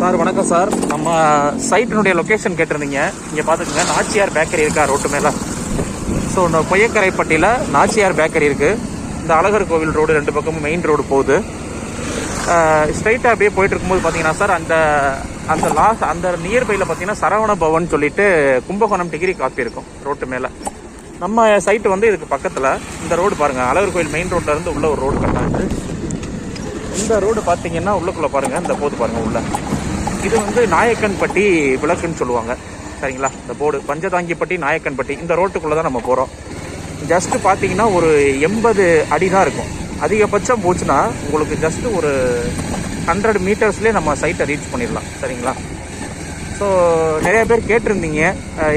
Sir வணக்கம் sir. நம்ம சைட்டினுடைய location கேட்டிருந்தீங்க. இங்கே பார்த்துக்கோங்க, நாச்சியார் பேக்கரி இருக்கா ரோட்டு மேலே. ஸோ இந்த பொய்யக்கரைப்பட்டியில் நாச்சியார் பேக்கரி இருக்குது. இந்த அழகர் கோவில் ரோடு 2 பக்கமும் மெயின் ரோடு போகுது. ஸ்ட்ரைட்டாக அப்படியே போயிட்டு இருக்கும்போது பார்த்தீங்கன்னா சார், அந்த நியர்பையில் பார்த்தீங்கன்னா சரவண பவன் சொல்லிட்டு கும்பகோணம் டிகிரி காஃபி இருக்கும் ரோட்டு மேலே. நம்ம சைட்டு வந்து இதுக்கு பக்கத்தில் இந்த ரோடு பாருங்கள், அழகர் கோவில் மெயின் ரோட்லேருந்து உள்ள ஒரு ரோடு கட்டாச்சு. இந்த ரோடு பார்த்தீங்கன்னா உள்ளுக்குள்ளே பாருங்கள், இந்த போது பாருங்கள் உள்ள. இது வந்து நாயக்கன்பட்டி விளக்குன்னு சொல்லுவாங்க, சரிங்களா? இந்த போர்டு பஞ்சதாங்கிப்பட்டி நாயக்கன்பட்டி, இந்த ரோட்டுக்குள்ளே தான் நம்ம போகிறோம். ஜஸ்ட்டு பார்த்தீங்கன்னா ஒரு 80 அடி தான் இருக்கும். அதிகபட்சம் போச்சுன்னா உங்களுக்கு ஜஸ்ட்டு ஒரு 100 மீட்டர்ஸ்லேயே நம்ம சைட்டை ரீச் பண்ணிடலாம், சரிங்களா? ஸோ நிறைய பேர் கேட்டிருந்தீங்க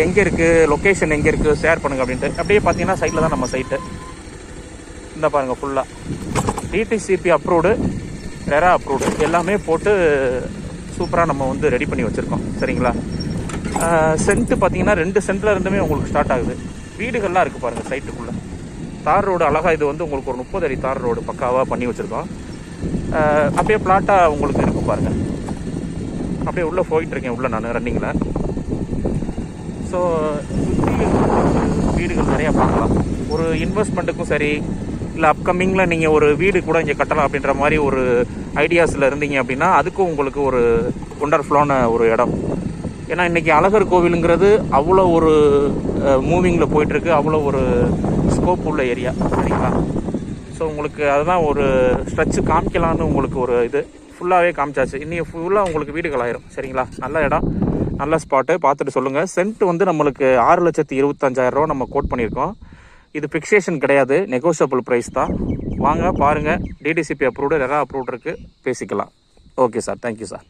எங்கே இருக்குது, லொக்கேஷன் எங்கே இருக்குது, ஷேர் பண்ணுங்கள் அப்படின்ட்டு. அப்படியே பார்த்தீங்கன்னா சைட்டில் தான் நம்ம சைட்டு. இந்த பாருங்கள், ஃபுல்லாக டிடிசிபி அப்ரூவ்டு, ரெரா அப்ரூவ்டு எல்லாமே போட்டு சூப்பராக நம்ம வந்து ரெடி பண்ணி வச்சுருக்கோம், சரிங்களா? சென்ட்டு பார்த்தீங்கன்னா 2 சென்ட்டில் இருந்துமே உங்களுக்கு ஸ்டார்ட் ஆகுது. வீடுகள்லாம் இருக்குது பாருங்கள் சைட்டுக்குள்ளே. தார் ரோடு அழகாக, இது வந்து உங்களுக்கு ஒரு 30 அடி தார் ரோடு பக்காவாக பண்ணி வச்சுருக்கோம். அப்படியே பிளாட்டாக உங்களுக்கு இருக்கும் பாருங்கள். அப்படியே உள்ளே போயிட்டுருக்கேன் உள்ளே நான் ரன்னிங்கில். ஸோ வீடுகள் நிறையா பார்க்கலாம். ஒரு இன்வெஸ்ட்மெண்ட்டுக்கும் சரி, இல்லை அப்கமிங்கில் நீங்கள் ஒரு வீடு கூட இங்கே கட்டலாம் அப்படின்ற மாதிரி ஒரு ஐடியாஸில் இருந்தீங்க அப்படின்னா அதுக்கும் உங்களுக்கு ஒரு ஒண்டர்ஃபுல்லான ஒரு இடம். ஏன்னா இன்றைக்கி அழகர் கோவிலுங்கிறது அவ்வளோ ஒரு மூவிங்கில் போயிட்டுருக்கு, அவ்வளோ ஒரு ஸ்கோப் உள்ள ஏரியா, சரிங்களா? ஸோ உங்களுக்கு அதுதான் ஒரு ஸ்ட்ரெச்சு காமிக்கலான்னு உங்களுக்கு ஒரு இது ஃபுல்லாகவே காமிச்சாச்சு. இன்னும் ஃபுல்லாக உங்களுக்கு வீடுகள் ஆயிரும், சரிங்களா? நல்ல இடம், நல்ல ஸ்பாட்டு, பார்த்துட்டு சொல்லுங்கள். சென்ட் வந்து நம்மளுக்கு 6,25,000 நம்ம கோட் பண்ணியிருக்கோம். இது ஃபிக்ஸேஷன் கிடையாது, நெகோஷியபிள் ப்ரைஸ் தான். வாங்க பாருங்கள், டிடிசிபி அப்ரூவ்டு, ரெரா அப்ரூவ்டு இருக்குது, பேசிக்கலாம். Okay sir, thank you sir.